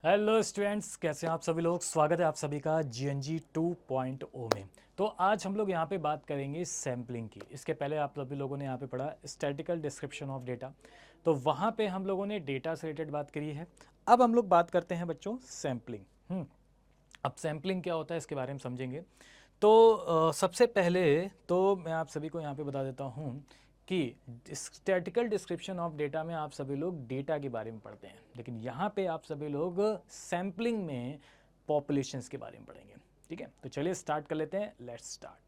Hello students, कैसे हैं आप सभी लोग। स्वागत है आप सभी का जीएनजी 2.0 में। तो आज हम लोग यहाँ पे बात करेंगे सैम्पलिंग की। इसके पहले आप सभी लोगों ने यहाँ पे पढ़ा स्टैटिकल डिस्क्रिप्शन ऑफ डेटा, तो वहाँ पे हम लोगों ने डेटा से रिलेटेड बात करी है। अब हम लोग बात करते हैं बच्चों सैम्पलिंग। अब सैम्पलिंग क्या होता है इसके बारे में समझेंगे। तो सबसे पहले तो मैं आप सभी को यहाँ पे बता देता हूँ कि स्टैटिकल डिस्क्रिप्शन ऑफ डेटा में आप सभी लोग डेटा के बारे में पढ़ते हैं, लेकिन यहाँ पे आप सभी लोग सैम्पलिंग में पॉपुलेशंस के बारे में पढ़ेंगे। ठीक है, तो चलिए स्टार्ट कर लेते हैं। Let's start.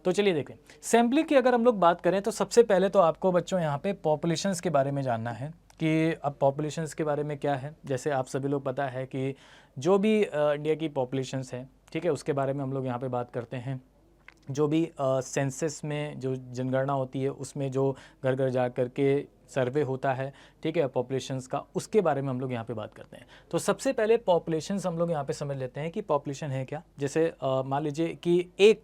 तो चलिए देखें सैम्पलिंग की अगर हम लोग बात करें तो सबसे पहले तो आपको बच्चों यहाँ पे पॉपुलेशंस के बारे में जानना है कि अब पॉपुलेशंस के बारे में क्या है। जैसे आप सभी लोग पता है कि जो भी इंडिया की पॉपुलेशंस है, ठीक है, उसके बारे में हम लोग यहाँ पे बात करते हैं। जो भी सेंसस में जो जनगणना होती है उसमें जो घर घर जा कर के सर्वे होता है, ठीक है, पॉपुलेशंस का, उसके बारे में हम लोग यहाँ पे बात करते हैं। तो सबसे पहले पॉपुलेशंस हम लोग यहाँ पे समझ लेते हैं कि पॉपुलेशन है क्या। जैसे मान लीजिए कि एक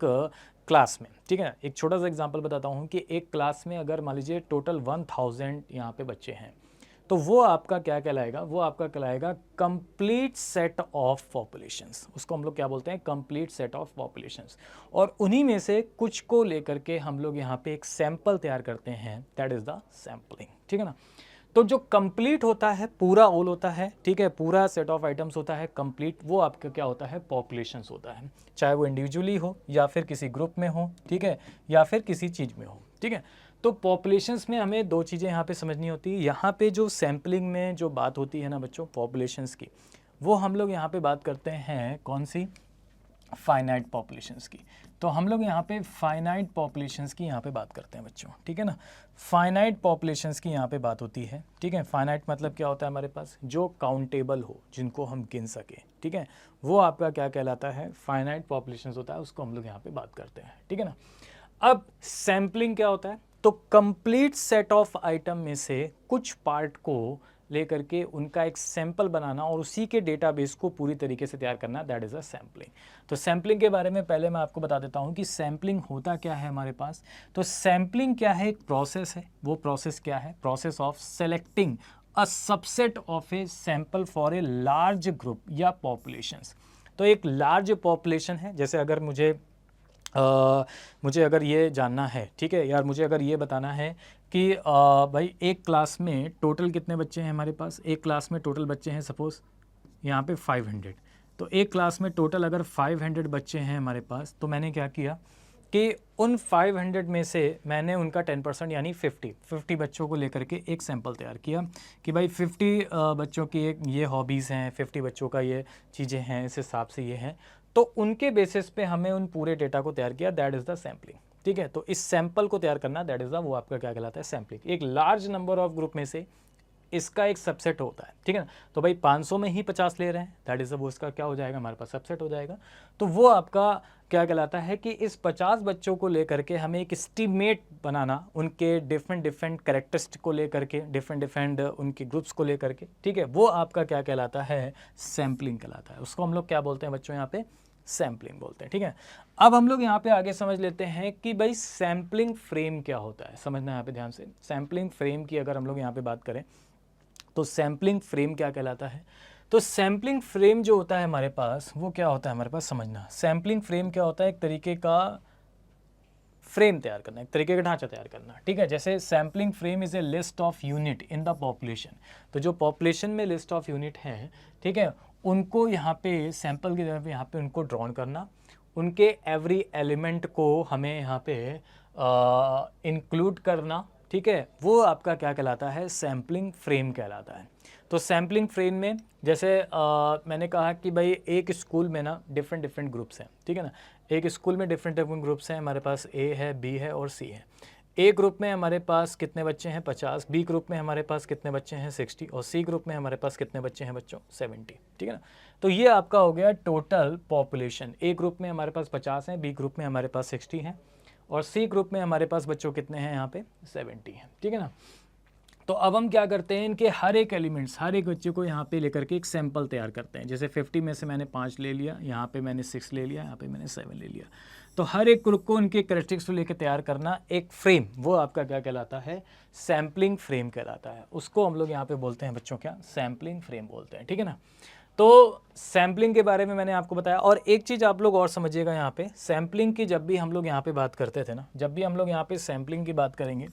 क्लास में, ठीक है, एक छोटा सा एग्जांपल बताता हूँ कि एक क्लास में अगर मान लीजिए टोटल 1000 यहाँ पे बच्चे हैं, तो वो आपका क्या कहलाएगा, वो आपका कहलाएगा कंप्लीट सेट ऑफ पॉपुलेशंस। उसको हम लोग क्या बोलते हैं, कंप्लीट सेट ऑफ पॉपुलेशंस। और उन्हीं में से कुछ को लेकर के हम लोग यहाँ पे एक सैंपल तैयार करते हैं, दैट इज द सैम्पलिंग। ठीक है ना। तो जो कंप्लीट होता है, पूरा ऑल होता है, ठीक है, पूरा सेट ऑफ आइटम्स होता है कंप्लीट, वो आपका क्या होता है, पॉपुलेशंस होता है। चाहे वो इंडिविजुअली हो या फिर किसी ग्रुप में हो, ठीक है, या फिर किसी चीज़ में हो। ठीक है, तो पॉपुलेशंस में हमें दो चीज़ें यहाँ पे समझनी होती है। यहाँ पे जो सैम्पलिंग में जो बात होती है ना बच्चों पॉपुलेशंस की, वो हम लोग यहाँ पे बात करते हैं कौन सी, फाइनाइट पॉपुलेशंस की। तो हम लोग यहाँ पे फाइनाइट पॉपुलेशंस की यहाँ पे बात करते हैं बच्चों। ठीक है ना, फाइनाइट पॉपुलेशंस की यहाँ पे बात होती है। ठीक है, फाइनाइट मतलब क्या होता है, हमारे पास जो काउंटेबल हो, जिनको हम गिन सके, ठीक है, वो आपका क्या कहलाता है, फाइनाइट पॉपुलेशंस होता है, उसको हम लोग यहाँ पे बात करते हैं। ठीक है ना। अब सैम्पलिंग क्या होता है, तो कंप्लीट सेट ऑफ आइटम में से कुछ पार्ट को लेकर के उनका एक सैंपल बनाना और उसी के डेटाबेस को पूरी तरीके से तैयार करना, दैट इज अ सैम्पलिंग। तो सैम्पलिंग के बारे में पहले मैं आपको बता देता हूं कि सैम्पलिंग होता क्या है हमारे पास। तो सैम्पलिंग क्या है, एक प्रोसेस है। वो प्रोसेस क्या है, process of selecting a subset of a sample for a large group या पॉपुलेशंस। तो एक लार्ज पॉपुलेशन है, जैसे अगर मुझे अगर ये जानना है, ठीक है यार, मुझे अगर ये बताना है कि भाई एक क्लास में टोटल कितने बच्चे हैं हमारे पास। एक क्लास में टोटल बच्चे हैं सपोज़ यहाँ पे 500। तो एक क्लास में टोटल अगर 500 बच्चे हैं हमारे पास, तो मैंने क्या किया कि उन 500 में से मैंने उनका 10% यानी 50 बच्चों को लेकर के एक सैंपल तैयार किया कि भाई 50 बच्चों की एक ये हॉबीज़ हैं, 50 बच्चों का ये चीज़ें हैं, इस हिसाब से ये हैं। तो उनके बेसिस पे हमें उन पूरे डेटा को तैयार किया, दैट इज़ द सैम्पलिंग। ठीक है, तो इस सैंपल को तैयार करना, दैट इज़ द, वो आपका क्या कहलाता है, सैम्पलिंग। एक लार्ज नंबर ऑफ ग्रुप में से इसका एक सबसेट होता है। ठीक है ना, तो भाई 500 में ही 50 ले रहे हैं, दैट इज वो इसका क्या हो जाएगा, हमारे पास सबसेट हो जाएगा। तो वो आपका क्या कहलाता है कि इस 50 बच्चों को लेकर के हमें एक एस्टीमेट बनाना, उनके डिफरेंट डिफरेंट कैरेक्टरिस्टिक को लेकर के, डिफरेंट डिफरेंट उनके ग्रुप्स को लेकर के, ठीक है, वो आपका क्या कहलाता है, सैम्पलिंग कहलाता है। उसको हम लोग क्या बोलते हैं बच्चों, यहाँ पे सैम्पलिंग बोलते हैं। ठीक है, अब हम लोग यहाँ पे आगे समझ लेते हैं कि भाई सैम्पलिंग फ्रेम क्या होता है। समझना यहाँ पे ध्यान से, सैम्पलिंग फ्रेम की अगर हम लोग यहाँ पे बात करें तो सैम्पलिंग फ्रेम क्या कहलाता है। तो सैम्पलिंग फ्रेम जो होता है हमारे पास, वो क्या होता है हमारे पास, समझना। सैम्पलिंग फ्रेम क्या होता है, एक तरीके का फ्रेम तैयार करना, एक तरीके का ढांचा तैयार करना। ठीक है, जैसे sampling frame is a list of unit in the population. तो जो पॉपुलेशन में लिस्ट ऑफ यूनिट हैं, ठीक है, उनको यहाँ पे सैंपल की तरफ यहाँ पे उनको ड्रॉन करना, उनके एवरी एलिमेंट को हमें यहाँ पे इंक्लूड करना। ठीक है, वो आपका क्या कहलाता है, सैम्पलिंग फ्रेम कहलाता है। तो सैम्पलिंग फ्रेम में जैसे मैंने कहा कि भाई एक स्कूल में ना डिफरेंट डिफरेंट ग्रुप्स हैं। ठीक है ना, एक स्कूल में डिफरेंट डिफरेंट ग्रुप्स हैं, हमारे पास ए है, बी है और सी है। ए ग्रुप में हमारे पास कितने बच्चे हैं, 50। बी ग्रुप में हमारे पास कितने बच्चे हैं, 60। और सी ग्रुप में हमारे पास कितने बच्चे हैं बच्चों, 70। ठीक है ना, तो ये आपका हो गया टोटल पॉपुलेशन। ए ग्रुप में हमारे पास 50 हैं, बी ग्रुप में हमारे पास 60 हैं, और सी ग्रुप में हमारे पास बच्चों कितने हैं यहाँ पे, 70 हैं। ठीक है ना, तो अब हम क्या करते हैं, इनके हर एक एलिमेंट्स, हर एक बच्चे को यहाँ पे लेकर के एक सैंपल तैयार करते हैं। जैसे 50 में से मैंने 5 ले लिया, यहाँ पे मैंने 6 ले लिया, यहाँ पे मैंने 7 ले लिया। तो हर एक ग्रुप को उनके कैरेक्टरिस्टिक्स को लेकर तैयार करना एक फ्रेम, वो आपका क्या कहलाता है, सैम्पलिंग फ्रेम कहलाता है। उसको हम लोग यहाँ पे बोलते हैं बच्चों क्या, सैम्पलिंग फ्रेम बोलते हैं, ठीक है ना। तो सैम्पलिंग के बारे में मैंने आपको बताया। और एक चीज़ आप लोग और समझिएगा यहाँ पे, सैम्पलिंग की जब भी हम लोग यहाँ पे बात करते थे ना, जब भी हम लोग यहाँ पे सैम्पलिंग की बात करेंगे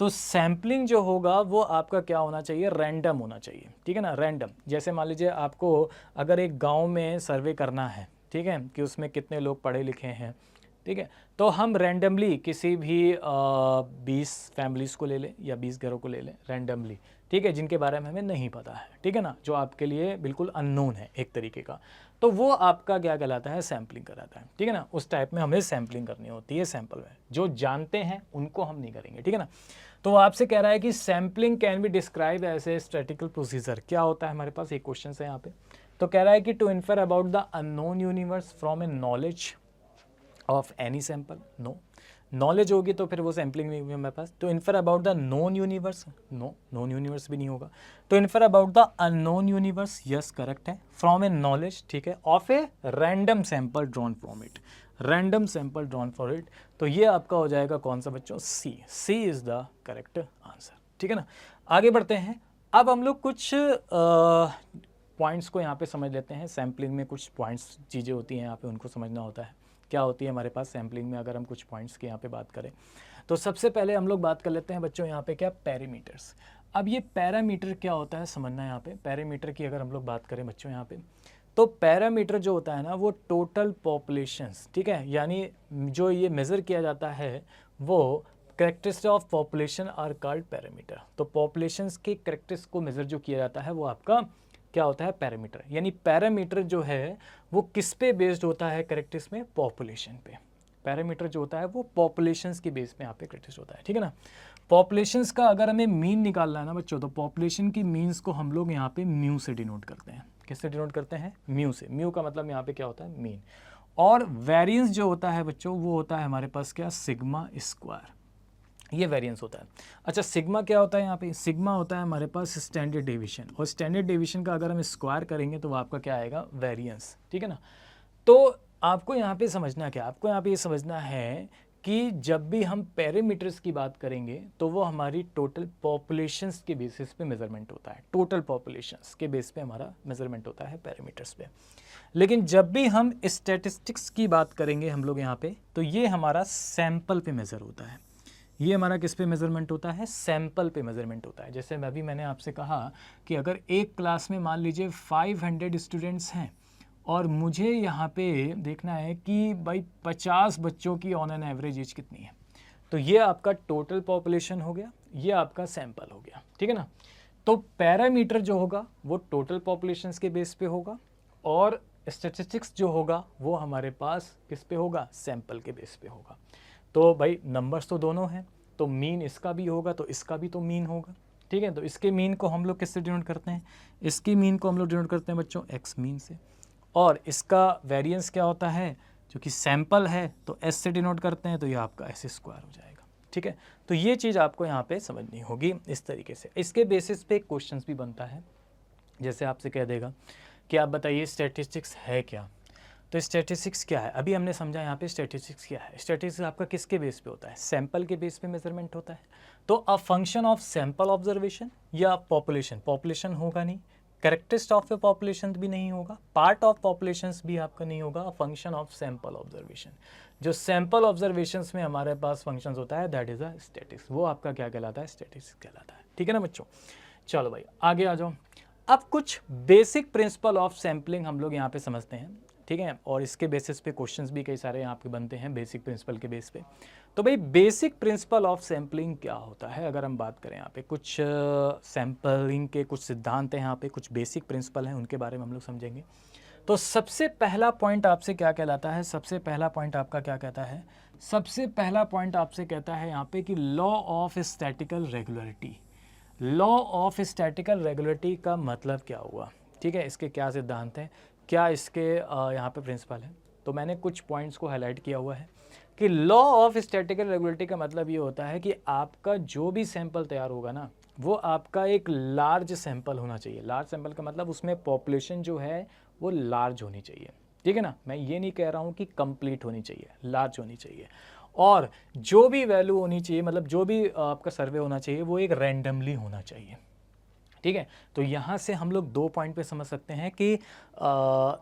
तो सैम्पलिंग जो होगा वो आपका क्या होना चाहिए, रैंडम होना चाहिए, ठीक है ना, रैंडम। जैसे मान लीजिए आपको अगर एक गांव में सर्वे करना है, ठीक है, कि उसमें कितने लोग पढ़े लिखे हैं, ठीक है, तो हम रैंडमली किसी भी 20 फैमिलीज़ को ले लें या 20 घरों को ले लें रैंडमली, ठीक है, जिनके बारे में हमें नहीं पता है, ठीक है ना, जो आपके लिए बिल्कुल अननोन है एक तरीके का, तो वो आपका क्या कहलाता है, सैम्पलिंग कहलाता है, ठीक है ना। उस टाइप में हमें सैम्पलिंग करनी होती है सैंपल में, जो जानते हैं उनको हम नहीं करेंगे, ठीक है ना। तो वो आपसे कह रहा है कि sampling can be describe as a statistical procedure. क्या होता है, हमारे पास एक क्वेश्चन है यहाँ पे, तो कह रहा है कि to infer about the unknown universe from a knowledge of any sample. No, knowledge होगी तो फिर वो सैम्पलिंग नहीं होगी हमारे पास। तो infer about the known universe, no, known universe भी नहीं होगा। तो infer about the unknown universe, yes correct है, फ्रॉम ए नॉलेज, ठीक है, of a random sample drawn from it, random sample drawn for it. तो ये आपका हो जाएगा कौन सा बच्चों, C, C is the correct answer, ठीक है ना। आगे बढ़ते हैं, अब हम लोग कुछ पॉइंट्स को यहाँ पे समझ लेते हैं। सैम्पलिंग में कुछ पॉइंट्स चीज़ें होती हैं यहाँ पे, उनको समझना होता है। क्या होती है हमारे पास सैम्पलिंग में, अगर हम कुछ पॉइंट्स की यहाँ पे बात करें तो सबसे पहले हम लोग बात कर लेते हैं बच्चों यहाँ पे क्या, पैरामीटर्स। अब ये पैरामीटर क्या होता है समझना है यहाँ पे। पैरामीटर की अगर हम लोग बात करें बच्चों यहाँ पे, तो पैरामीटर जो होता है ना वो टोटल पॉपुलेशंस, ठीक है, यानी जो ये मेज़र किया जाता है वो characteristic of population are called parameter. तो पॉपुलेशंस के करेक्टरिस्टिक्स को मेज़र जो किया जाता है वो आपका क्या होता है, पैरामीटर। यानी पैरामीटर जो है वो किस पे बेस्ड होता है, करेक्टरिस्टिक्स में, पॉपुलेशन पे। पैरामीटर जो होता है वो पॉपुलेशंस के बेस पे यहाँ पे करेक्टरिस्टिक्स होता है, ठीक है ना। पॉपुलेशंस का अगर हमें मीन निकालना है ना बच्चों, तो पॉपुलेशन की मीन्स को हम लोग यहाँ पे म्यू से डिनोट करते हैं। किससे डिनोट करते हैं, म्यू से। म्यू का मतलब यहाँ पे क्या होता है, मीन। और वेरिएंस जो होता है बच्चों वो होता है हमारे पास क्या, सिग्मा स्क्वायर, ये वेरिएंस होता है। अच्छा, सिग्मा क्या होता है यहाँ पे, सिग्मा होता है हमारे पास स्टैंडर्ड डेविएशन, और स्टैंडर्ड डेविएशन का अगर हम स्क्वायर करेंगे तो वो आपका क्या आएगा, वेरिएंस, ठीक है ना। तो आपको यहाँ पे समझना क्या, आपको यहाँ पे ये समझना है कि जब भी हम पैरामीटर्स की बात करेंगे तो वो हमारी टोटल पॉपुलेशंस के बेसिस पे मेजरमेंट होता है, टोटल पॉपुलेशंस के बेस पे हमारा मेजरमेंट होता है पैरामीटर्स पे। लेकिन जब भी हम स्टैटिस्टिक्स की बात करेंगे हम लोग यहाँ पे, तो ये हमारा सैंपल पे मेज़र होता है। ये हमारा किस पे मेजरमेंट होता है, सैंपल पे मेजरमेंट होता है। जैसे अभी मैंने आपसे कहा कि अगर एक क्लास में मान लीजिए 500 स्टूडेंट्स हैं और मुझे यहाँ पे देखना है कि भाई 50 बच्चों की ऑन एन एवरेज एज कितनी है, तो ये आपका टोटल पॉपुलेशन हो गया, ये आपका सैंपल हो गया, ठीक है ना। तो पैरामीटर जो होगा वो टोटल पॉपुलेशंस के बेस पे होगा, और स्टैटिस्टिक्स जो होगा वो हमारे पास किस पे होगा, सैंपल के बेस पे होगा। तो भाई नंबर्स तो दोनों हैं, तो मीन इसका भी होगा तो इसका भी तो मीन होगा, ठीक है। तो इसके मीन को हम लोग किससे डिनोट करते हैं, इसकी मीन को हम लोग डिनोट करते हैं बच्चों एक्स मीन से, और इसका वेरिएंस क्या होता है, जो कि सैंपल है तो एस से डिनोट करते हैं, तो ये आपका एस स्क्वायर हो जाएगा, ठीक है। तो ये चीज़ आपको यहाँ पे समझनी होगी इस तरीके से। इसके बेसिस पे क्वेश्चन भी बनता है, जैसे आपसे कह देगा कि आप बताइए स्टैटिस्टिक्स है क्या। तो स्टैटिस्टिक्स क्या है, अभी हमने समझा यहाँ पे स्टैटिस्टिक्स क्या है। स्टैटिस्टिक्स आपका किसके बेस पे होता है, सैंपल के बेस पे मेजरमेंट होता है। तो a function of sample observation या पॉपुलेशन, पॉपुलेशन होगा नहीं, कैरेक्टरिस्टिक ऑफ ए पॉपुलेशन भी नहीं होगा, पार्ट ऑफ पॉपुलेशंस भी आपका नहीं होगा, फंक्शन ऑफ सैंपल ऑब्जर्वेशन। जो सैंपल ऑब्जर्वेशंस में हमारे पास फंक्शंस होता है दैट इज अ स्टैटिस्टिक्स, वो आपका क्या कहलाता है, स्टैटिस्टिक्स कहलाता है, ठीक है ना बच्चों। चलो भाई आगे आ जाओ। अब कुछ बेसिक प्रिंसिपल ऑफ सैम्पलिंग हम लोग यहाँ पे समझते हैं, ठीक है, और इसके बेसिस पे क्वेश्चंस भी कई सारे यहाँ पे बनते हैं बेसिक प्रिंसिपल के बेस पे। तो भाई बेसिक प्रिंसिपल ऑफ सैम्पलिंग क्या होता है, अगर हम बात करें यहाँ पे कुछ सैम्पलिंग के कुछ सिद्धांत हैं, यहाँ पे कुछ बेसिक प्रिंसिपल हैं, उनके बारे में हम लोग समझेंगे। तो सबसे पहला पॉइंट आपसे क्या कहलाता है, सबसे पहला पॉइंट आपका क्या कहता है, सबसे पहला पॉइंट आपसे कहता है यहाँ पे कि law of statical regularity. Law of statical regularity का मतलब क्या हुआ, ठीक है, इसके क्या सिद्धांत हैं, क्या इसके यहाँ पे प्रिंसिपल है। तो मैंने कुछ पॉइंट्स को हाईलाइट किया हुआ है कि लॉ ऑफ स्टैटिकल रेगुलरिटी का मतलब ये होता है कि आपका जो भी सैंपल तैयार होगा ना, वो आपका एक लार्ज सैंपल होना चाहिए। लार्ज सैंपल का मतलब उसमें पॉपुलेशन जो है वो लार्ज होनी चाहिए, ठीक है ना। मैं ये नहीं कह रहा हूँ कि कंप्लीट होनी चाहिए, लार्ज होनी चाहिए। और जो भी वैल्यू होनी चाहिए, मतलब जो भी आपका सर्वे होना चाहिए, वो एक रैंडमली होना चाहिए, ठीक है। तो यहाँ से हम लोग 2 पॉइंट पे समझ सकते हैं कि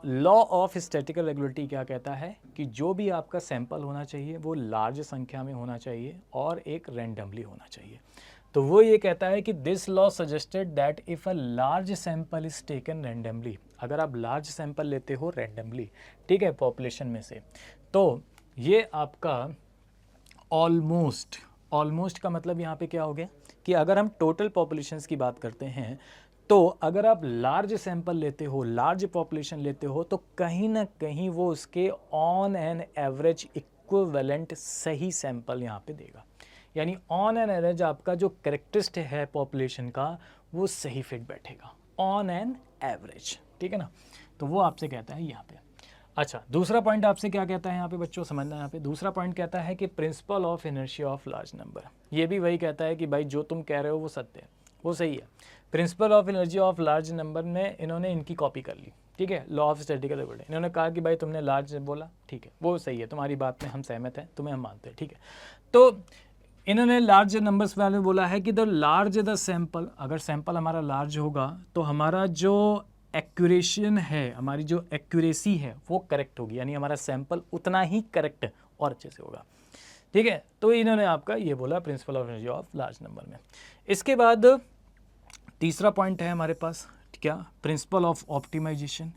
लॉ ऑफ स्टैटिकल रेगुलरिटी क्या कहता है कि जो भी आपका सैंपल होना चाहिए वो लार्ज संख्या में होना चाहिए और एक रैंडमली होना चाहिए। तो वो ये कहता है कि this law suggested that if a large sample is taken randomly, अगर आप लार्ज सैंपल लेते हो रैंडमली, ठीक है, पॉपुलेशन में से, तो ये आपका ऑलमोस्ट का मतलब यहाँ पे क्या हो गया कि अगर हम टोटल पॉपुलेशंस की बात करते हैं तो अगर आप लार्ज सैंपल लेते हो, लार्ज पॉपुलेशन लेते हो, तो कहीं ना कहीं वो उसके ऑन एन एवरेज इक्विवेलेंट सही सैंपल यहाँ पे देगा। यानी ऑन एन एवरेज आपका जो करेक्टरिस्टिक है पॉपुलेशन का वो सही फिट बैठेगा ऑन एन एवरेज, ठीक है ना। तो वो आपसे कहता है यहाँ पे। अच्छा, दूसरा पॉइंट आपसे क्या कहता है यहाँ पे बच्चों, समझना यहाँ पे। दूसरा पॉइंट कहता है कि principle of inertia of large number. ये भी वही कहता है कि भाई जो तुम कह रहे हो वो सत्य है, वो सही है। Principle of energy of large number में इन्होंने इनकी कॉपी कर ली, ठीक है, लॉ ऑफ स्टैटिकल रेगुलरिटी। इन्होंने कहा कि भाई तुमने लार्ज बोला, ठीक है, वो सही है, तुम्हारी बात में हम सहमत हैं, तुम्हें हम मानते हैं, ठीक है। तो इन्होंने लार्ज नंबर्स वाले बोला है कि द लार्ज द सैंपल, अगर सैंपल हमारा लार्ज होगा तो हमारा जो एक्यूरेशन है, हमारी जो एक्यूरेसी है वो करेक्ट होगी, यानी हमारा सैंपल उतना ही करेक्ट और अच्छे से होगा, ठीक है। तो इन्होंने आपका ये बोला principle of energy of large number में। इसके बाद तीसरा पॉइंट है हमारे पास, क्या, प्रिंसिपल ऑफ ऑप्टिमाइजेशन।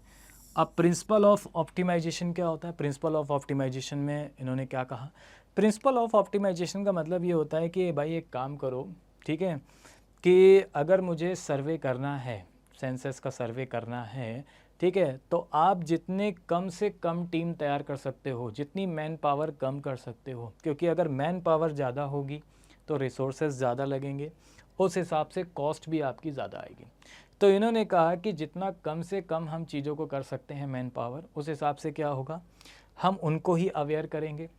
अब प्रिंसिपल ऑफ ऑप्टिमाइजेशन क्या होता है? प्रिंसिपल ऑफ ऑप्टिमाइजेशन में इन्होंने क्या कहा, प्रिंसिपल ऑफ ऑप्टिमाइजेशन का मतलब ये होता है कि भाई एक काम करो, ठीक है, कि अगर मुझे सर्वे करना है, सेंसस का सर्वे करना है, ठीक है, तो आप जितने कम से कम टीम तैयार कर सकते हो, जितनी मैन पावर कम कर सकते हो, क्योंकि अगर मैन पावर ज़्यादा होगी तो रिसोर्सेज ज़्यादा लगेंगे, उस हिसाब से कॉस्ट भी आपकी ज़्यादा आएगी। तो इन्होंने कहा कि जितना कम से कम हम चीज़ों को कर सकते हैं मैन पावर, उस हिसाब से क्या होगा, हम उनको ही अवेयर करेंगे,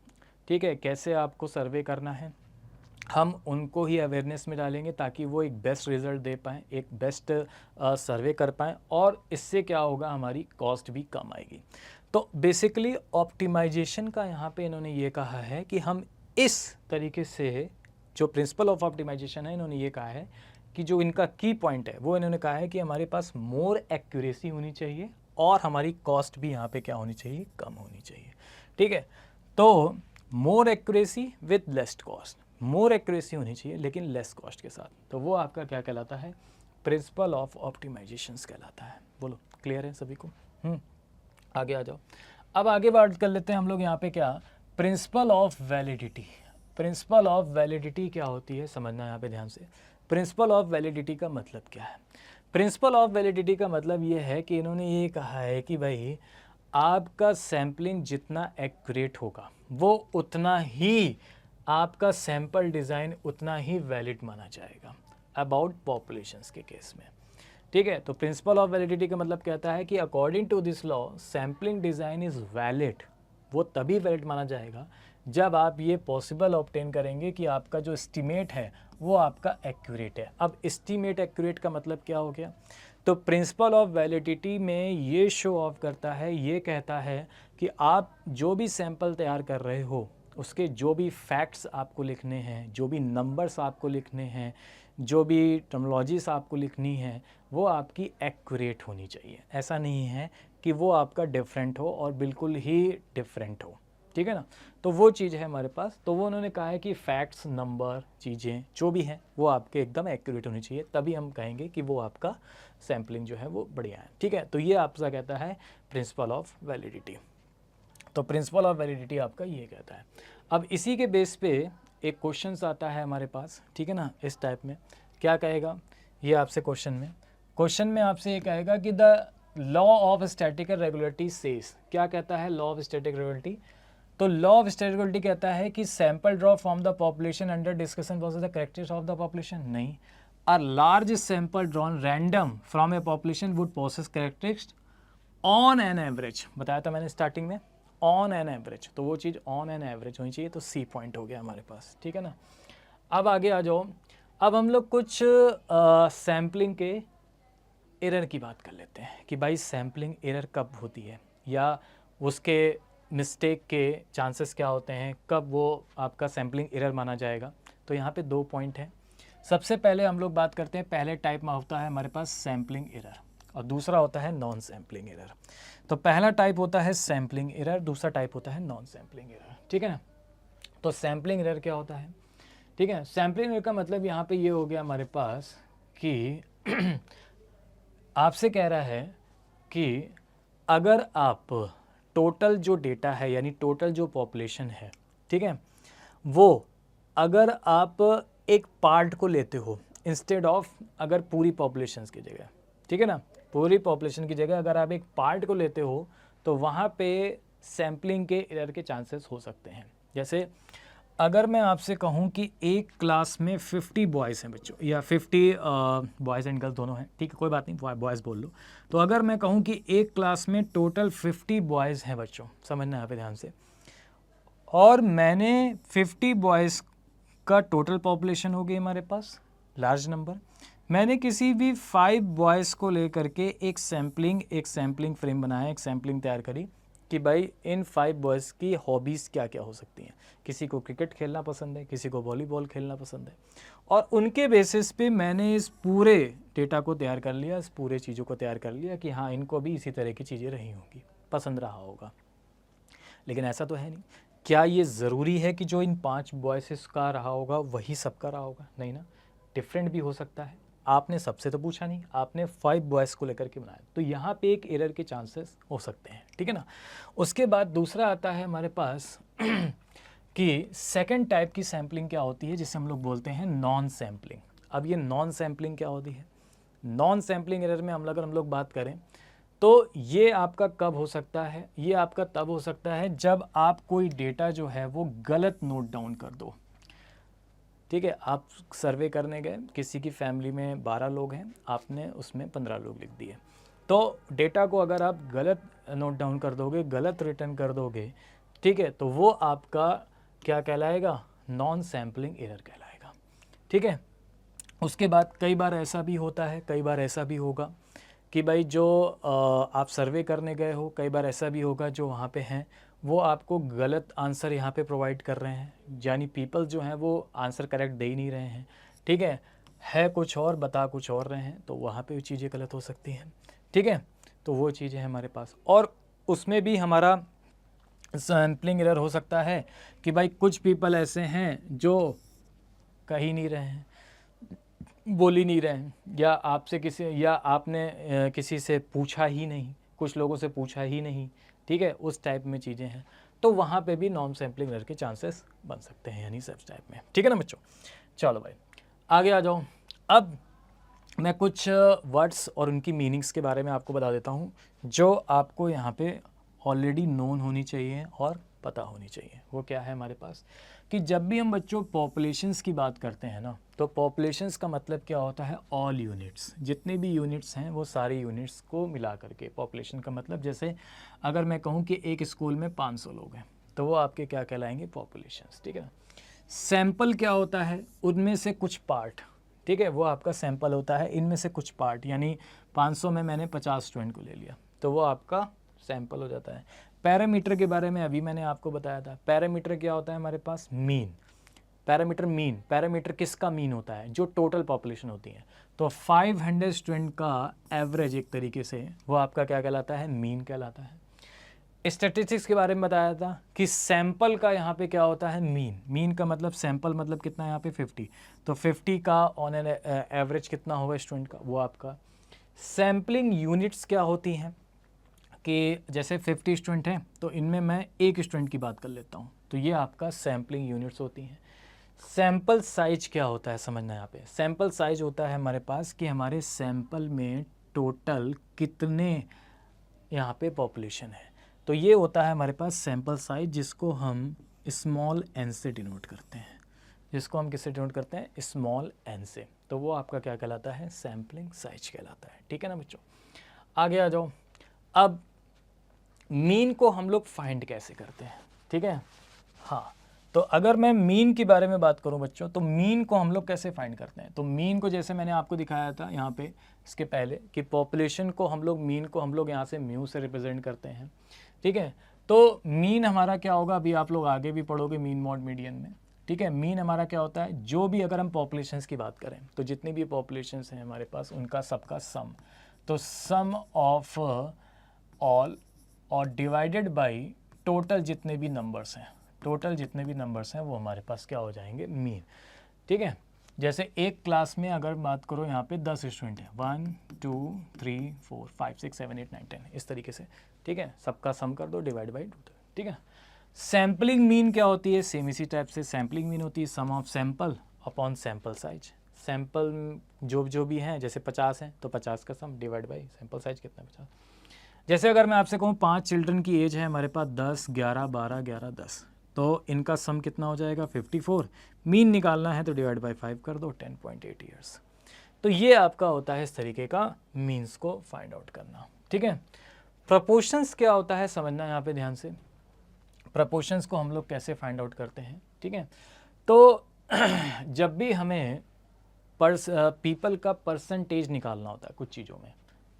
ठीक है, कैसे आपको सर्वे करना है, हम उनको ही अवेयरनेस में डालेंगे ताकि वो एक बेस्ट रिज़ल्ट दे पाएँ, एक बेस्ट सर्वे कर पाएँ, और इससे क्या होगा, हमारी कॉस्ट भी कम आएगी। तो बेसिकली ऑप्टिमाइजेशन का यहाँ पे इन्होंने ये कहा है कि हम इस तरीके से, जो प्रिंसिपल ऑफ ऑप्टिमाइजेशन है, इन्होंने ये कहा है कि जो इनका की पॉइंट है वो इन्होंने कहा है कि हमारे पास मोर एक्यूरेसी होनी चाहिए और हमारी कॉस्ट भी यहाँ पे क्या होनी चाहिए, कम होनी चाहिए, ठीक है। तो more accuracy with less cost, more accuracy होनी चाहिए लेकिन लेस कॉस्ट के साथ, तो वो आपका क्या कहलाता है, प्रिंसिपल ऑफ ऑप्टिमाइजेशंस कहलाता है। बोलो, क्लियर है सभी को? आगे आ जाओ। अब आगे बात कर लेते हैं हम लोग यहाँ पे, क्या, principle of validity. Principle of validity क्या होती है, समझना यहाँ पे ध्यान से। प्रिंसिपल ऑफ वैलिडिटी का मतलब क्या है? प्रिंसिपल ऑफ वैलिडिटी का मतलब ये है कि इन्होंने ये कहा है कि भाई आपका सैम्पलिंग जितना एक्यूरेट होगा वो उतना ही आपका सैंपल डिज़ाइन उतना ही वैलिड माना जाएगा अबाउट पॉपुलेशंस के केस में, ठीक है। तो प्रिंसिपल ऑफ वैलिडिटी का मतलब कहता है कि according to this law sampling design is valid, वो तभी वैलिड माना जाएगा जब आप ये पॉसिबल ऑब्टेन करेंगे कि आपका जो एस्टीमेट है वो आपका एक्यूरेट है। अब एस्टीमेट एक्यूरेट का मतलब क्या हो गया, तो प्रिंसिपल ऑफ वैलिडिटी में ये शो ऑफ करता है, ये कहता है कि आप जो भी सैंपल तैयार कर रहे हो उसके जो भी फैक्ट्स आपको लिखने हैं, जो भी नंबर्स आपको लिखने हैं, जो भी टर्मिनोलॉजीज आपको लिखनी है, वो आपकी एक्यूरेट होनी चाहिए। ऐसा नहीं है कि वो आपका डिफरेंट हो और बिल्कुल ही डिफरेंट हो, ठीक है ना। तो वो चीज़ है हमारे पास। तो वो उन्होंने कहा है कि फैक्ट्स, नंबर, चीज़ें जो भी हैं वो आपके एकदम एक्यूरेट होनी चाहिए, तभी हम कहेंगे कि वो आपका सैम्पलिंग जो है वो बढ़िया है, ठीक है। तो ये आपका कहता है प्रिंसिपल ऑफ वैलिडिटी। तो प्रिंसिपल ऑफ वैलिडिटी आपका ये कहता है। अब इसी के बेस पे एक क्वेश्चन आता है हमारे पास, ठीक है ना, इस टाइप में क्या कहेगा ये आपसे क्वेश्चन में आपसे ये कहेगा कि the law of statical regularity says, क्या कहता है लॉ ऑफ स्टैटिक रेगुलरिटी? तो लॉ ऑफ स्टैटिक रेगुलरिटी कहता है कि sample draw from the population under discussion was the characteristics of the population, नहीं, a large sample drawn random from a population would possess characteristics on an average, बताया था मैंने starting में, on an average, तो वो चीज़ on an average होनी चाहिए, तो सी पॉइंट हो गया हमारे पास, ठीक है ना। अब आगे आ जाओ। अब हम लोग कुछ सैम्पलिंग के एरर की बात कर लेते हैं कि भाई सैम्पलिंग एरर कब होती है या उसके मिस्टेक के चांसेस क्या होते हैं, कब वो आपका सैम्पलिंग एरर माना जाएगा। तो यहाँ पे 2 पॉइंट हैं। सबसे पहले हम लोग बात करते हैं, पहले टाइप में होता है हमारे पास सैम्पलिंग एरर और दूसरा होता है नॉन सैम्पलिंग एरर। तो पहला टाइप होता है सैम्पलिंग एरर, दूसरा टाइप होता है नॉन सैम्पलिंग एरर, ठीक है ना। तो सैम्पलिंग एरर क्या होता है, ठीक है। सैम्पलिंग एरर का मतलब यहाँ पे ये हो गया हमारे पास कि आपसे कह रहा है कि अगर आप टोटल जो डेटा है यानी टोटल जो पॉपुलेशन है, ठीक है, वो अगर आप एक पार्ट को लेते हो इंस्टेड ऑफ अगर पूरी पॉपुलेशन की जगह, ठीक है ना, पूरी पॉपुलेशन की जगह अगर आप एक पार्ट को लेते हो तो वहाँ पे सैम्पलिंग के एरर के चांसेस हो सकते हैं। जैसे अगर मैं आपसे कहूँ कि एक क्लास में 50 बॉयज़ हैं बच्चों, या 50 बॉयज़ एंड गर्ल्स दोनों हैं, ठीक है, कोई बात नहीं, बॉयज़ बोल लो। तो अगर मैं कहूँ कि एक क्लास में टोटल 50 बॉयज़ हैं बच्चों, समझना यहाँ पे ध्यान से, और मैंने 50 बॉयज़ का टोटल पॉपुलेशन हो गई हमारे पास लार्ज नंबर, मैंने किसी भी 5 बॉयज़ को लेकर के एक सैम्पलिंग फ्रेम बनाया, एक सैम्पलिंग तैयार करी कि भाई इन 5 बॉयज़ की हॉबीज़ क्या क्या हो सकती हैं। किसी को क्रिकेट खेलना पसंद है, किसी को वॉलीबॉल खेलना पसंद है, और उनके बेसिस पे मैंने इस पूरे डेटा को तैयार कर लिया, इस पूरे चीज़ों को तैयार कर लिया कि हाँ इनको भी इसी तरह की चीज़ें रही होंगी, पसंद रहा होगा। लेकिन ऐसा तो है नहीं। क्या ये ज़रूरी है कि जो इन 5 बॉयसेस का रहा होगा वही सबका रहा होगा? नहीं ना, डिफरेंट भी हो सकता है। आपने सबसे तो पूछा नहीं, आपने 5 बॉयज़ को लेकर के बनाया, तो यहाँ पे एक एरर के चांसेस हो सकते हैं, ठीक है ना। उसके बाद दूसरा आता है हमारे पास कि सेकंड टाइप की सैम्पलिंग क्या होती है, जिसे हम लोग बोलते हैं नॉन सैम्पलिंग। अब ये नॉन सैम्पलिंग क्या होती है? नॉन सैम्पलिंग एरर में हम लोग बात करें तो ये आपका कब हो सकता है? ये आपका तब हो सकता है जब आप कोई डेटा जो है वो गलत नोट डाउन कर दो, ठीक है। आप सर्वे करने गए, किसी की फैमिली में 12 लोग हैं, आपने उसमें 15 लोग लिख दिए, तो डेटा को अगर आप गलत नोट डाउन कर दोगे, गलत रिटर्न कर दोगे, ठीक है, तो वो आपका क्या कहलाएगा? नॉन सैम्पलिंग एरर कहलाएगा, ठीक है। उसके बाद कई बार ऐसा भी होता है, कई बार ऐसा भी होगा कि भाई जो आप सर्वे करने गए हो, कई बार ऐसा भी होगा जो वहाँ पे हैं वो आपको गलत आंसर यहाँ पे प्रोवाइड कर रहे हैं, यानी पीपल जो हैं वो आंसर करेक्ट दे ही नहीं रहे हैं, ठीक है कुछ और बता कुछ और रहे हैं, तो वहाँ पे भी चीज़ें गलत हो सकती हैं, ठीक है। तो वो चीज़ें हैं हमारे पास, और उसमें भी हमारा सैम्पलिंग एरर हो सकता है कि भाई कुछ पीपल ऐसे हैं जो कह ही नहीं रहे हैं, बोल ही नहीं रहे हैं, या आपसे किसी, या आपने किसी से पूछा ही नहीं, कुछ लोगों से पूछा ही नहीं, ठीक है, उस टाइप में चीज़ें हैं। तो वहाँ पे भी नॉन सैम्पलिंग एरर के चांसेस बन सकते हैं, यानी सब टाइप में, ठीक है ना बच्चों। चलो भाई आगे आ जाओ। अब मैं कुछ वर्ड्स और उनकी मीनिंग्स के बारे में आपको बता देता हूँ जो आपको यहाँ पे ऑलरेडी नोन होनी चाहिए और पता होनी चाहिए। वो क्या है हमारे पास कि जब भी हम बच्चों पॉपुलेशंस की बात करते हैं ना, तो पॉपुलेशंस का मतलब क्या होता है? ऑल यूनिट्स, जितने भी यूनिट्स हैं वो सारे यूनिट्स को मिला करके पॉपुलेशन का मतलब। जैसे अगर मैं कहूँ कि एक स्कूल में 500 लोग हैं तो वो आपके क्या कहलाएंगे? पॉपुलेशंस, ठीक है। सैंपल क्या होता है? उनमें से कुछ पार्ट, ठीक है, वो आपका सैंपल होता है, इनमें से कुछ पार्ट, यानी 500 में मैंने 50 स्टूडेंट को ले लिया तो वो आपका सैंपल हो जाता है। पैरामीटर के बारे में अभी मैंने आपको बताया था। पैरामीटर क्या होता है हमारे पास? मीन। पैरामीटर मीन, पैरामीटर किसका मीन होता है? जो टोटल पॉपुलेशन होती है। तो 500 स्टूडेंट का एवरेज एक तरीके से वो आपका क्या कहलाता है? मीन कहलाता है। स्टैटिस्टिक्स के बारे में बताया था कि सैंपल का यहाँ पे क्या होता है? मीन। मीन का मतलब सैंपल मतलब कितना है यहाँ पे? 50। तो 50 का ऑन एन एवरेज कितना होगा स्टूडेंट का? वो आपका। सैम्पलिंग यूनिट्स क्या होती हैं कि जैसे 50 स्टूडेंट हैं तो इनमें मैं एक स्टूडेंट की बात कर लेता हूँ, तो ये आपका सैम्पलिंग यूनिट्स होती हैं। सैंपल साइज क्या होता है समझना यहाँ पे। सैंपल साइज होता है हमारे पास कि हमारे सैंपल में टोटल कितने यहाँ पे पॉपुलेशन है, तो ये होता है हमारे पास सैंपल साइज, जिसको हम स्मॉल एन से डिनोट करते हैं। जिसको हम किससे डिनोट करते हैं? स्मॉल एन से। तो वो आपका क्या कहलाता है? सैम्पलिंग साइज कहलाता है, ठीक है ना बच्चों। आगे आ जाओ। अब मीन को हम लोग फाइंड कैसे करते हैं, ठीक है। हाँ, तो अगर मैं मीन के बारे में बात करूं बच्चों, तो मीन को हम लोग कैसे फाइंड करते हैं? तो मीन को जैसे मैंने आपको दिखाया था यहाँ पे इसके पहले कि पॉपुलेशन को हम लोग, मीन को हम लोग यहाँ से म्यू से रिप्रेजेंट करते हैं, ठीक है। तो मीन हमारा क्या होगा, अभी आप लोग आगे भी पढ़ोगे मीन मॉड मीडियन में, ठीक है। मीन हमारा क्या होता है, जो भी अगर हम पॉपुलेशंस की बात करें तो जितनी भी पॉपुलेशंस हैं हमारे पास उनका सबका सम, तो सम ऑफ ऑल और डिवाइडेड बाय टोटल जितने भी नंबर्स हैं, टोटल जितने भी नंबर्स हैं वो हमारे पास क्या हो जाएंगे, मीन, ठीक है। जैसे एक क्लास में अगर बात करो यहाँ पे 10 स्टूडेंट हैं, 1 2 3 4 5 6 7 8 9 10 इस तरीके से, ठीक है। सबका सम कर दो डिवाइड बाई टोटल, ठीक है। सैम्पलिंग मीन क्या होती है, सेम इसी टाइप से सैम्पलिंग मीन होती है sum of sample upon sample size. Sample जो भी हैं, जैसे 50 हैं तो 50 का sum divide by sample size कितना 50। जैसे अगर मैं आपसे कहूँ 5 चिल्ड्रन की एज है हमारे पास 10 11 12 11 10, तो इनका सम कितना हो जाएगा 54। मीन निकालना है तो डिवाइड बाई 5 कर दो, 10.8 ईयर्स। तो ये आपका होता है इस तरीके का मीन्स को फाइंड आउट करना, ठीक है। प्रपोर्शंस क्या होता है समझना यहाँ पे ध्यान से, प्रपोर्शंस को हम लोग कैसे फाइंड आउट करते हैं, ठीक है। तो जब भी हमें पीपल का परसेंटेज निकालना होता है कुछ चीज़ों में,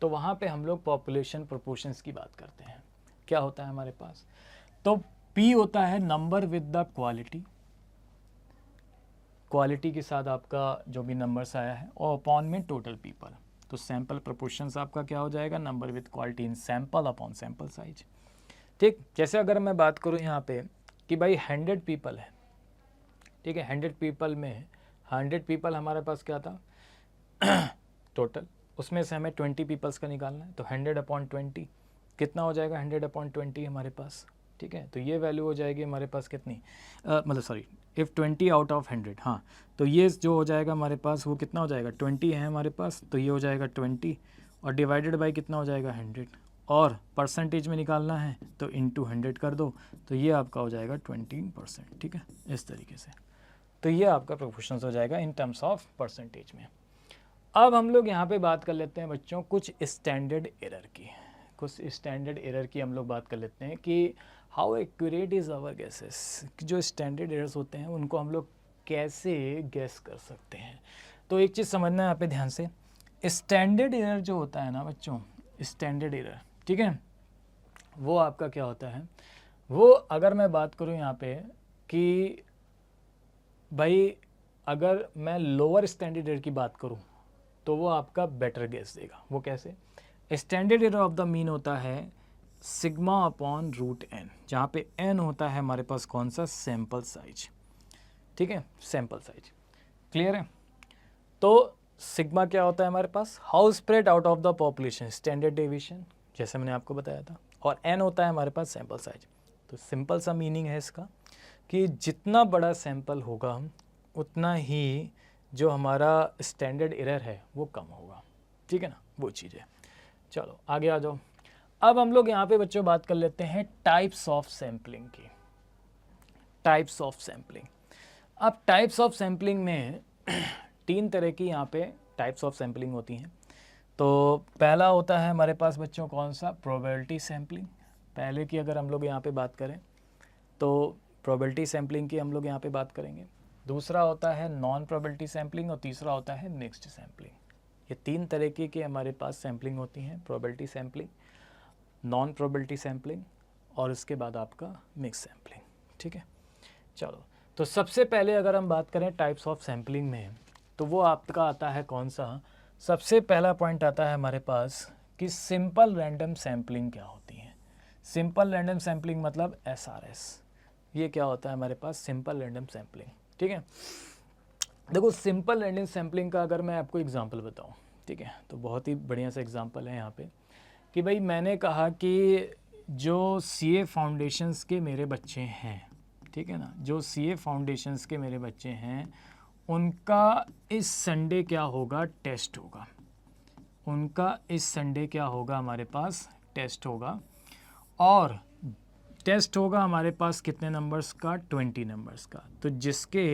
तो वहाँ पे हम लोग पॉपुलेशन प्रोपोर्शंस की बात करते हैं। क्या होता है हमारे पास, तो P होता है number with the quality, quality के साथ आपका जो भी नंबर्स आया है, और अपॉन में टोटल पीपल, तो सैंपल प्रोपोर्शंस आपका क्या हो जाएगा, number with quality in sample upon sample size, ठीक। जैसे अगर मैं बात करूँ यहाँ पे कि भाई 100 पीपल है, ठीक है। 100 पीपल में 100 पीपल हमारे पास क्या था टोटल, उसमें से हमें 20 पीपल्स का निकालना है, तो 100 अपॉन 20 कितना हो जाएगा, 100 अपॉन 20 हमारे पास, ठीक है। तो ये वैल्यू हो जाएगी हमारे पास कितनी, मतलब सॉरी इफ़ 20 आउट ऑफ 100, हाँ, तो ये जो हो जाएगा हमारे पास वो कितना हो जाएगा, 20 है हमारे पास, तो ये हो जाएगा 20 और डिवाइडेड बाई कितना हो जाएगा 100, और परसेंटेज में निकालना है तो इंटू 100 कर दो, तो ये आपका हो जाएगा 20%, ठीक है, इस तरीके से। तो ये आपका प्रोपोर्शन हो जाएगा इन टर्म्स ऑफ परसेंटेज में। अब हम लोग यहाँ पे बात कर लेते हैं बच्चों कुछ स्टैंडर्ड एरर की, कुछ स्टैंडर्ड एरर की हम लोग बात कर लेते हैं कि how accurate is our guesses, जो स्टैंडर्ड एरर्स होते हैं उनको हम लोग कैसे गेस कर सकते हैं। तो एक चीज़ समझना है यहाँ पे ध्यान से, स्टैंडर्ड एरर जो होता है ना बच्चों, स्टैंडर्ड एरर, ठीक है, वो आपका क्या होता है, वो अगर मैं बात करूँ यहाँ पे कि भाई अगर मैं लोअर स्टैंडर्ड एरर की बात करूँ तो वो आपका बेटर गेस देगा। वो कैसे, standard error of the mean होता है सिग्मा अपॉन रूट एन, जहाँ पे एन होता है हमारे पास कौन सा, सैंपल साइज, ठीक है, सैंपल साइज, क्लियर है। तो सिग्मा क्या होता है हमारे पास, how spread out of the population, standard deviation, जैसे मैंने आपको बताया था, और एन होता है हमारे पास सैंपल साइज। तो सिंपल सा मीनिंग है इसका कि जितना बड़ा सैंपल होगा उतना ही जो हमारा स्टैंडर्ड एरर है वो कम होगा, ठीक है ना, वो चीज़ है। चलो आगे आ जाओ। अब हम लोग यहाँ पे बच्चों बात कर लेते हैं टाइप्स ऑफ सैम्पलिंग की, टाइप्स ऑफ सैम्पलिंग। अब टाइप्स ऑफ सैम्पलिंग में 3 तरह की यहाँ पे टाइप्स ऑफ सैम्पलिंग होती हैं। तो पहला होता है हमारे पास बच्चों कौन सा, प्रोबेबिलिटी सैम्पलिंग। पहले की अगर हम लोग यहाँ पे बात करें तो प्रोबेबिलिटी सैम्पलिंग की हम लोग यहाँ पे बात करेंगे। दूसरा होता है नॉन प्रोबेबिलिटी सैम्पलिंग और तीसरा होता है मिक्स्ड सैम्पलिंग। ये 3 तरीके की हमारे पास सैम्पलिंग होती हैं, probability sampling, non probability sampling और इसके बाद आपका मिक्स सैम्पलिंग, ठीक है। चलो, तो सबसे पहले अगर हम बात करें टाइप्स ऑफ सैम्पलिंग में, तो वो आपका आता है कौन सा, सबसे पहला पॉइंट आता है हमारे पास कि सिंपल रैंडम सैम्पलिंग क्या होती है। सिंपल रैंडम सैम्पलिंग मतलब SRS, ये क्या होता है हमारे पास, सिंपल रैंडम सैम्पलिंग, ठीक है। देखो सिंपल रैंडम सैम्पलिंग का अगर मैं आपको एग्जांपल बताऊं, ठीक है, तो बहुत ही बढ़िया सा एग्जांपल है यहाँ पे कि भाई मैंने कहा कि जो CA फाउंडेशंस के मेरे बच्चे हैं, ठीक है ना, जो CA फाउंडेशंस के मेरे बच्चे हैं उनका इस संडे क्या होगा, टेस्ट होगा। उनका इस संडे क्या होगा, हमारे पास टेस्ट होगा, और टेस्ट होगा हमारे पास कितने नंबर्स का, 20 नंबर्स का। तो जिसके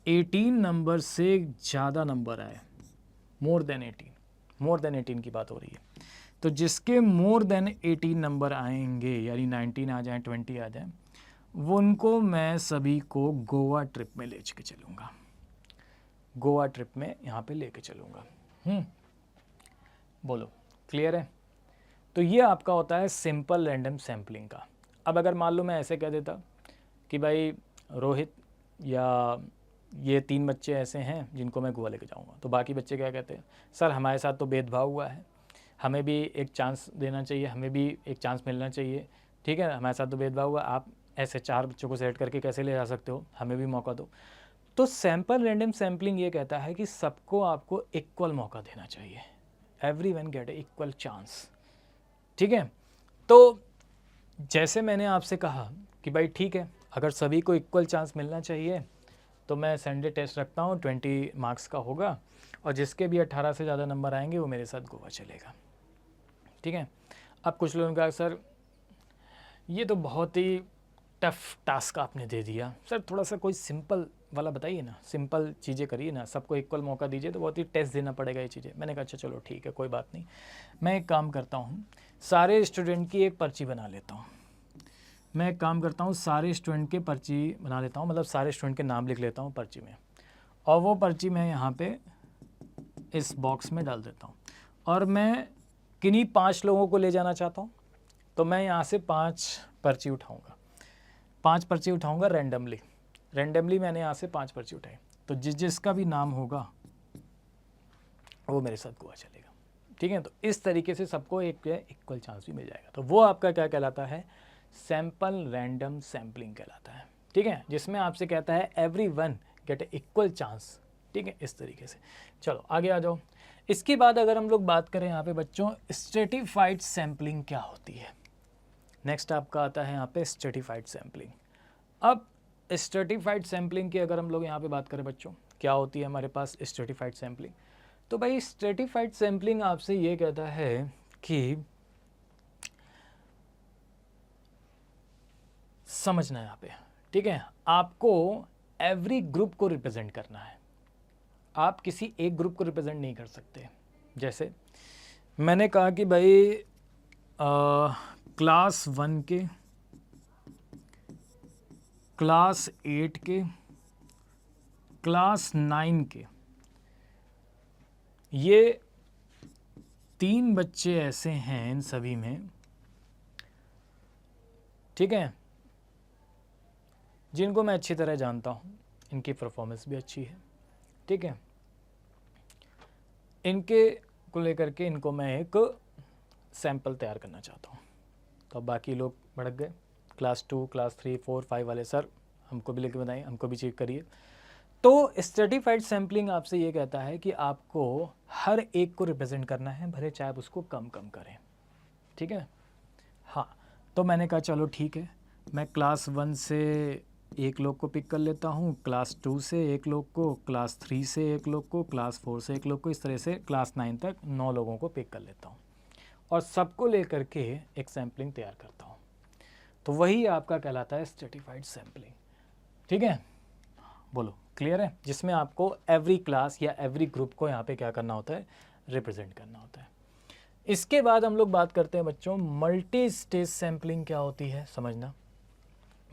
18 नंबर से ज़्यादा नंबर आए, मोर देन 18 की बात हो रही है, तो जिसके मोर देन 18 नंबर आएंगे, यानी 19 आ जाए 20 आ जाए, वो उनको मैं सभी को गोवा ट्रिप में ले के चलूँगा, गोवा ट्रिप में यहाँ पे लेके चलूँगा। बोलो क्लियर है? तो ये आपका होता है सिंपल रैंडम सैम्पलिंग का। अब अगर मान लो मैं ऐसे कह देता कि भाई रोहित या ये 3 बच्चे ऐसे हैं जिनको मैं गोवा लेके जाऊँगा, तो बाकी बच्चे क्या कहते हैं, सर हमारे साथ तो भेदभाव हुआ है, हमें भी एक चांस देना चाहिए, हमें भी एक चांस मिलना चाहिए, ठीक है, हमारे साथ तो भेदभाव हुआ, आप ऐसे 4 बच्चों को सेलेक्ट करके कैसे ले जा सकते हो, हमें भी मौका दो। तो सैम्पल रैंडम सैम्पलिंग ये कहता है कि सबको आपको इक्वल मौका देना चाहिए, एवरीवन गेट ए इक्वल चांस, ठीक है। तो जैसे मैंने आपसे कहा कि भाई ठीक है, अगर सभी को इक्वल चांस मिलना चाहिए तो मैं संडे टेस्ट रखता हूँ, 20 मार्क्स का होगा, और जिसके भी 18 से ज़्यादा नंबर आएंगे वो मेरे साथ गोवा चलेगा, ठीक है। अब कुछ लोगों ने कहा सर ये तो बहुत ही टफ टास्क आपने दे दिया, सर थोड़ा सा कोई सिंपल वाला बताइए ना, सिंपल चीज़ें करिए ना, सबको इक्वल मौका दीजिए, तो बहुत ही टेस्ट देना पड़ेगा ये चीज़ें। मैंने कहा अच्छा चलो ठीक है कोई बात नहीं, मैं एक काम करता हूँ, सारे स्टूडेंट की एक पर्ची बना लेता हूँ, मैं एक काम करता हूँ सारे स्टूडेंट के पर्ची बना लेता हूँ, मतलब सारे स्टूडेंट के नाम लिख लेता हूँ पर्ची में, और वो पर्ची मैं यहाँ पे इस बॉक्स में डाल देता हूँ, और मैं किन्हीं 5 लोगों को ले जाना चाहता हूँ, तो मैं यहाँ से 5 पर्ची उठाऊँगा, 5 पर्ची उठाऊँगा रैंडमली मैंने यहाँ से 5 पर्ची उठाई, तो जिसका भी नाम होगा वो मेरे साथ गोवा चलेगा, ठीक है। तो इस तरीके से सबको एक इक्वल चांस भी मिल जाएगा, तो वो आपका क्या कहलाता है, सैंपल रैंडम सैम्पलिंग कहलाता है, ठीक है, जिसमें आपसे कहता है एवरीवन गेट ए इक्वल चांस, ठीक है, इस तरीके से। चलो आगे आ जाओ। इसके बाद अगर हम लोग बात करें यहाँ पे बच्चों स्ट्रेटिफाइड सैम्पलिंग क्या होती है, नेक्स्ट आपका आता है यहाँ पे स्ट्रेटिफाइड सैम्पलिंग। अब स्ट्रेटिफाइड सैम्पलिंग की अगर हम लोग यहाँ पे बात करें बच्चों, क्या होती है हमारे पास स्ट्रेटिफाइड सैम्पलिंग, तो भाई स्ट्रेटिफाइड सैम्पलिंग आपसे ये कहता है कि समझना यहाँ पे, ठीक है, आपको एवरी ग्रुप को रिप्रेजेंट करना है, आप किसी एक ग्रुप को रिप्रेजेंट नहीं कर सकते। जैसे मैंने कहा कि भाई क्लास 1 के, क्लास 8 के, क्लास 9 के, ये 3 बच्चे ऐसे हैं इन सभी में, ठीक है, जिनको मैं अच्छी तरह जानता हूँ, इनकी परफॉर्मेंस भी अच्छी है, ठीक है, इनके को लेकर के इनको मैं एक सैंपल तैयार करना चाहता हूँ। तो अब बाकी लोग भड़क गए, क्लास 2, क्लास 3, 4, 5 वाले, सर हमको भी लेके बताइए, हमको भी चेक करिए। तो स्ट्रेटिफाइड सैम्पलिंग आपसे ये कहता है कि आपको हर एक को रिप्रेजेंट करना है, भले चाहे आप उसको कम कम करें, ठीक है। हाँ, तो मैंने कहा चलो ठीक है, मैं क्लास 1 से एक लोग को पिक कर लेता हूँ, क्लास 2 से एक लोग को, क्लास 3 से एक लोग को, क्लास 4 से एक लोग को, इस तरह से क्लास 9 तक 9 लोगों को पिक कर लेता हूँ, और सबको लेकर के एक सैम्पलिंग तैयार करता हूँ। तो वही आपका कहलाता है स्ट्रेटिफाइड सैम्पलिंग, ठीक है। बोलो क्लियर है, जिसमें आपको एवरी क्लास या एवरी ग्रुप को यहाँ पे क्या करना होता है, रिप्रेजेंट करना होता है। इसके बाद हम लोग बात करते हैं बच्चों मल्टी स्टेज सैम्पलिंग क्या होती है, समझना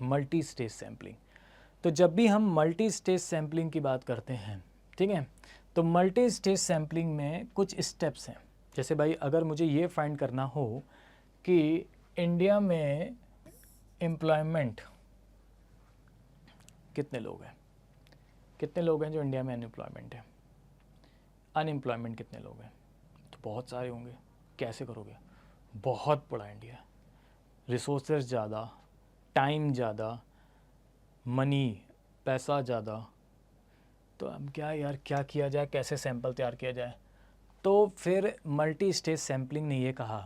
मल्टी स्टेज सैम्पलिंग। तो जब भी हम मल्टी स्टेज सैम्पलिंग की बात करते हैं, ठीक है, तो मल्टी स्टेज सैम्पलिंग में कुछ स्टेप्स हैं। जैसे भाई अगर मुझे ये फाइंड करना हो कि इंडिया में एम्प्लॉयमेंट कितने लोग हैं, कितने लोग हैं जो इंडिया में अनएम्प्लॉयमेंट है, अनएम्प्लॉयमेंट कितने लोग हैं, तो बहुत सारे होंगे, कैसे करोगे, बहुत बड़ा इंडिया, रिसोर्सेज ज़्यादा, टाइम ज़्यादा, मनी पैसा ज़्यादा, तो अब क्या यार क्या किया जाए, कैसे सैंपल तैयार किया जाए। तो फिर मल्टी स्टेज सैम्पलिंग ने ये कहा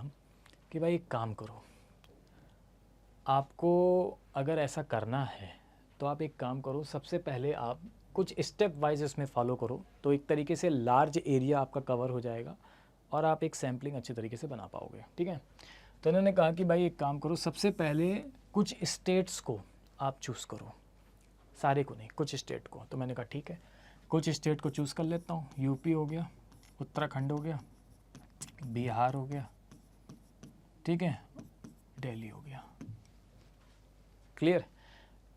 कि भाई एक काम करो, आपको अगर ऐसा करना है तो आप एक काम करो, सबसे पहले आप कुछ स्टेप वाइज इसमें फॉलो करो, तो एक तरीके से लार्ज एरिया आपका कवर हो जाएगा और आप एक सैम्पलिंग अच्छी तरीके से बना पाओगे, ठीक है। तो इन्होंने कहा कि भाई एक काम करो, सबसे पहले कुछ स्टेट्स को आप चूज़ करो, सारे को नहीं, कुछ स्टेट को। तो मैंने कहा ठीक है, कुछ स्टेट को चूज़ कर लेता हूँ, यूपी हो गया, उत्तराखंड हो गया, बिहार हो गया, ठीक है, दिल्ली हो गया, क्लियर।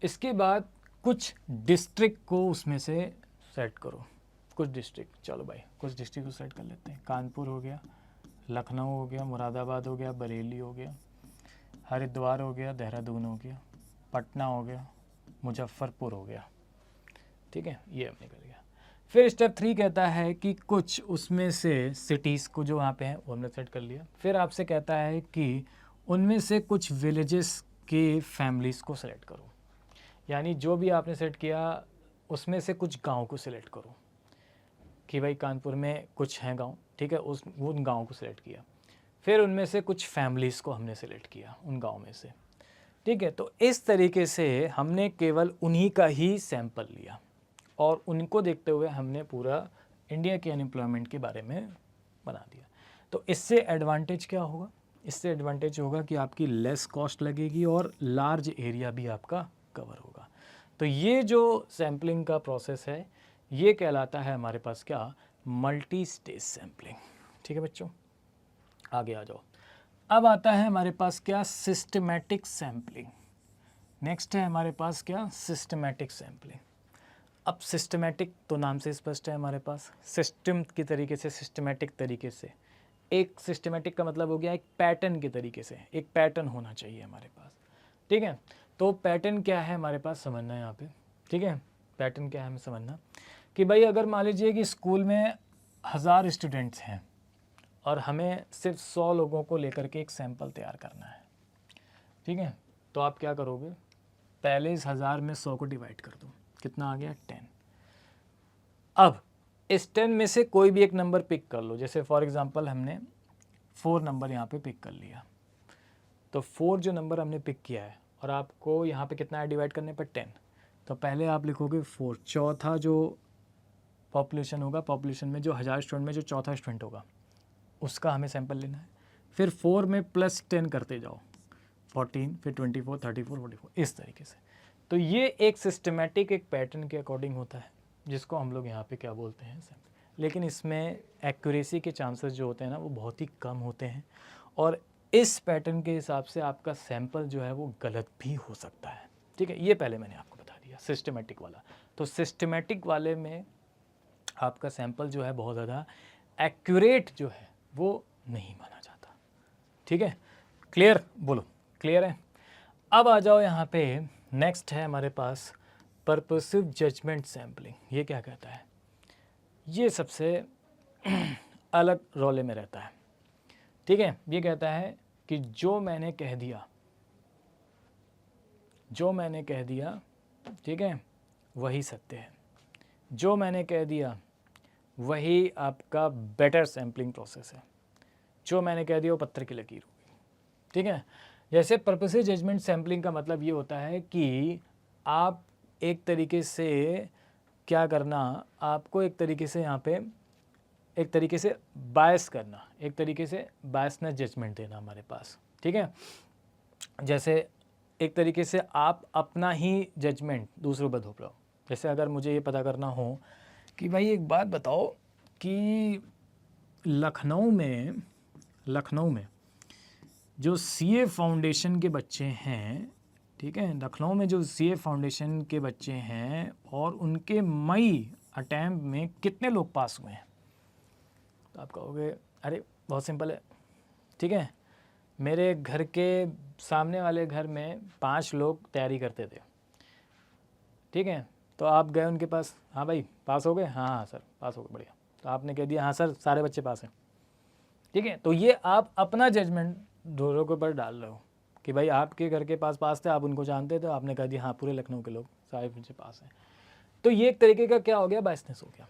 इसके बाद कुछ डिस्ट्रिक्ट को उसमें से सेट करो, कुछ डिस्ट्रिक्ट। चलो भाई कुछ डिस्ट्रिक्ट को सेट कर लेते हैं। कानपुर हो गया, लखनऊ हो गया, मुरादाबाद हो गया, बरेली हो गया, हरिद्वार हो गया, देहरादून हो गया, पटना हो गया, मुजफ्फरपुर हो गया। ठीक है, ये अब निकल गया। फिर स्टेप 3 कहता है कि कुछ उसमें से सिटीज़ को जो वहाँ पे हैं वो हमने सेट कर लिया। फिर आपसे कहता है कि उनमें से कुछ विलेजेस के फैमिलीज़ को सेलेक्ट करो, यानी जो भी आपने सेट किया उसमें से कुछ गांव को सिलेक्ट करो कि भाई कानपुर में कुछ हैं गांव, ठीक है, उन गांव को सिलेक्ट किया। फिर उनमें से कुछ फैमिलीज़ को हमने सिलेक्ट किया उन गांव में से। ठीक है, तो इस तरीके से हमने केवल उन्हीं का ही सैंपल लिया और उनको देखते हुए हमने पूरा इंडिया के अनएम्प्लॉयमेंट के बारे में बना दिया। तो इससे एडवांटेज क्या होगा? इससे एडवांटेज होगा कि आपकी लेस कॉस्ट लगेगी और लार्ज एरिया भी आपका कवर होगा। तो ये जो सैम्पलिंग का प्रोसेस है ये कहलाता है हमारे पास क्या? Multi stage sampling. ठीक है बच्चों, आगे आ जाओ। अब आता है हमारे पास क्या? Systematic sampling. नेक्स्ट है हमारे पास क्या? Systematic sampling. अब सिस्टमैटिक तो नाम से स्पष्ट है, हमारे पास सिस्टम की तरीके से, सिस्टमैटिक तरीके से। एक सिस्टमैटिक का मतलब हो गया एक पैटर्न के तरीके से, एक पैटर्न होना चाहिए हमारे पास। ठीक है, तो पैटर्न क्या है हमारे पास समझना है यहाँ पे। ठीक है, पैटर्न क्या है हमें समझना कि भाई अगर मान लीजिए कि स्कूल में 1000 स्टूडेंट्स हैं और हमें सिर्फ 100 लोगों को लेकर के एक सैंपल तैयार करना है। ठीक है, तो आप क्या करोगे? पहले इस 1000 में 100 को डिवाइड कर दो, कितना आ गया? 10। अब इस 10 में से कोई भी एक नंबर पिक कर लो, जैसे फॉर एग्जांपल हमने 4 नंबर यहाँ पे पिक कर लिया। तो 4 जो नंबर हमने पिक किया है और आपको यहाँ पे कितना है डिवाइड करने पर? 10। तो पहले आप लिखोगे 4, चौथा जो पॉपुलेशन होगा, पॉपुलेशन में जो 1000 स्टूडेंट में जो चौथा स्टूडेंट होगा उसका हमें सैंपल लेना है। फिर 4 में प्लस 10 करते जाओ, 14, फिर 24, 34, 44, इस तरीके से। तो ये एक सिस्टमेटिक एक पैटर्न के अकॉर्डिंग होता है जिसको हम लोग यहाँ पे क्या बोलते हैं? सैंपल। लेकिन इसमें एक्यूरेसी के चांसेस जो होते हैं ना वो बहुत ही कम होते हैं और इस पैटर्न के हिसाब से आपका सैंपल जो है वो गलत भी हो सकता है। ठीक है, ये पहले मैंने आपको बता दिया सिस्टमेटिक वाला। तो सिस्टमेटिक वाले में आपका सैंपल जो है बहुत ज़्यादा एक्यूरेट जो है वो नहीं माना जाता। ठीक है, क्लियर? बोलो क्लियर है? अब आ जाओ यहाँ पे, नेक्स्ट है हमारे पास पर्पसिव जजमेंट सैम्पलिंग। ये क्या कहता है? ये सबसे अलग रोले में रहता है। ठीक है, ये कहता है कि जो मैंने कह दिया, ठीक है, वही सत्य है। जो मैंने कह दिया वही आपका बेटर सैम्पलिंग प्रोसेस है। जो मैंने कह दिया वो पत्थर की लकीर होगी। ठीक है, जैसे पर्पसिव जजमेंट सैम्पलिंग का मतलब ये होता है कि आप एक तरीके से क्या करना, आपको एक तरीके से यहाँ पे एक तरीके से बायस करना, एक तरीके से बायसनेस जजमेंट देना हमारे पास। ठीक है, जैसे एक तरीके से आप अपना ही जजमेंट दूसरों पर थोप रहे हो। जैसे अगर मुझे ये पता करना हो कि भाई एक बात बताओ कि लखनऊ में जो सीए फाउंडेशन के बच्चे हैं, ठीक है, लखनऊ में जो सीए फाउंडेशन के बच्चे हैं और उनके मई अटैम्प्ट में कितने लोग पास हुए हैं? तो आप कहोगे अरे बहुत सिंपल है। ठीक है, मेरे घर के सामने वाले घर में 5 लोग तैयारी करते थे। ठीक है, तो आप गए उनके पास, हाँ भाई पास हो गए? हाँ हाँ सर पास हो गए, बढ़िया। तो आपने कह दिया हाँ सर सारे बच्चे पास हैं। ठीक है, तो ये आप अपना जजमेंट दोनों के ऊपर डाल रहे हो कि भाई आपके घर के पास थे, आप उनको जानते थे, आपने कह दिया हाँ पूरे लखनऊ के लोग सारे बच्चे पास हैं। तो ये एक तरीके का क्या हो गया? बायसनेस हो गया।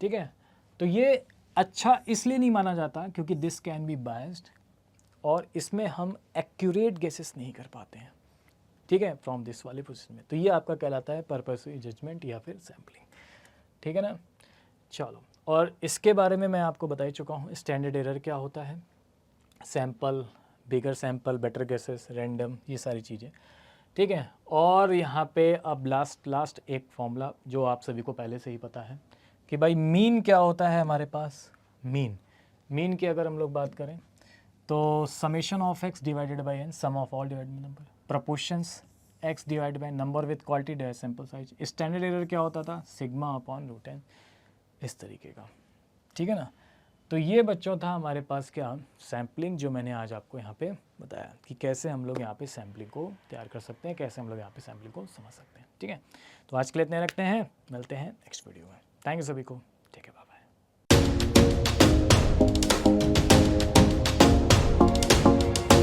ठीक है, तो ये अच्छा इसलिए नहीं माना जाता क्योंकि दिस कैन बी बायस्ड और इसमें हम एक्यूरेट गेसेस नहीं कर पाते हैं। ठीक है, फ्रॉम दिस वाले पोजीशन में। तो ये आपका कहलाता है पर्पसिव जजमेंट या फिर सैम्पलिंग। ठीक है ना? चलो, और इसके बारे में मैं आपको बता ही चुका हूँ स्टैंडर्ड एरर क्या होता है, सैंपल, बिगर सैंपल, बेटर गेसेस, रैंडम, ये सारी चीज़ें। ठीक है, और यहाँ पे अब लास्ट एक फॉर्मूला जो आप सभी को पहले से ही पता है कि भाई मीन क्या होता है हमारे पास। मीन की अगर हम लोग बात करें तो summation of X divided by N, sum of all divided by number. Proportions x divide by number with quality dash sample size. Standard error क्या होता था, सिग्मा अपॉन रूट एन, इस तरीके का, ठीक है ना। तो ये बच्चों था हमारे पास क्या, सैम्पलिंग, जो मैंने आज आपको यहाँ पे बताया कि कैसे हम लोग यहाँ पे सैम्पलिंग को तैयार कर सकते हैं, कैसे हम लोग यहाँ पे सैम्पलिंग को समझ सकते हैं, ठीक है। तो आज के लिए इतने रखते हैं, मिलते हैं नेक्स्ट वीडियो में। थैंक यू सभी को।